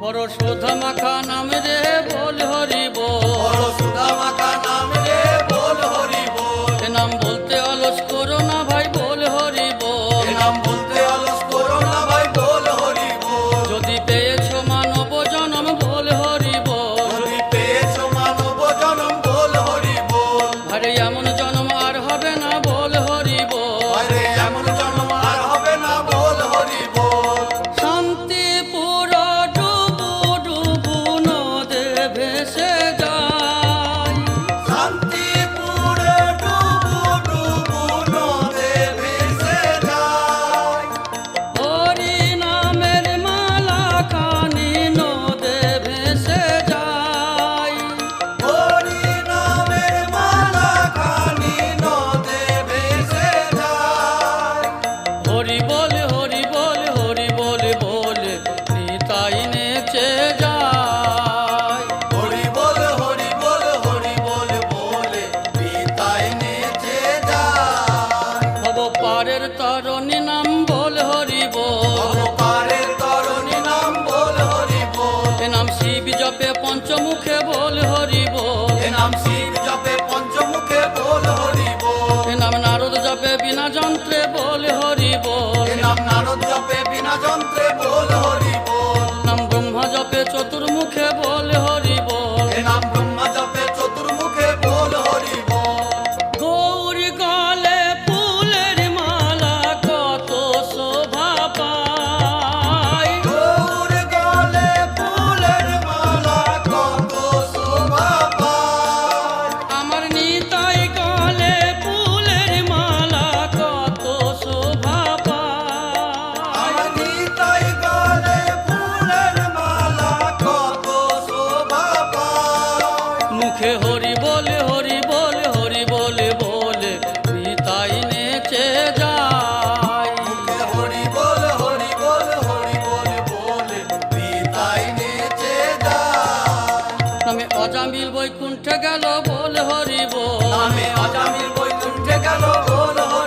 বড় সুধা মাখা নাম রে বল হরি বল, বড় সুধা মাখা নাম রে বল হরি বল। এ নাম বলতে অলস করো না ভাই বল হরি বল, এ নাম বলতে অলস করো না ভাই বল হরি বল। যদি পেয়েছো মানব জনম বল হরি বল, যদি পেয়েছো মানব জনম বল হরি বল। আরে এমন জন্ম আর হবে না বল হরি বল, আরে এমন জন্ম আর হবে না বল হরি বল। শান্তি পুরা ভেসে যায়, শান্তিপুরে ডুবু ডুবু নদে ভেসে যায়। হরি নামের মালা খানি নদে ভেসে যায়, হরি নামের মালা খানি নদে ভেসে যায়। হরি বল হরি বল হরি বল বলে নিতাই নেচে যায়। পারের তরণী নাম বল হরি বল, পারের তরণী নাম বল হরি বল। এ নাম শিব জপে পঞ্চমুখে বল হরি বল, এ নাম শিব জপে পঞ্চমুখে বল হরি বল। এ নাম নারদ জপে বিনা যন্ত্রে বল হরি বল, এ নাম নারদ জপে বিনা যন্ত্রে বল হরি বল। নাম ব্রহ্মা জপে চতুর্মুখে বল হরি বল, এ নাম ব্রহ্মা জপে চতুর্মুখে বল হরি বল। গৌরী গলে ফুলের মালা কত শোভা পায়, গৌরী গলে ফুলের মালা কত শোভা পায়। আমার নিতাই গলে ফুলের মালা কত শোভা পায়, আমার নিতাই গলে ফুলের মালা কত শোভা পায়। মুখে হরি বলে হরি বলে হরি বলে বলে নিতাই নেচে যায়, মুখে হরি বলে হরি বলে হরি বলে বলে নিতাই নেচে যায়। নামে অজামিল বৈকুণ্ঠে গেল বল হরি বল, নামে অজামিল বৈকুণ্ঠে গেল বল হরি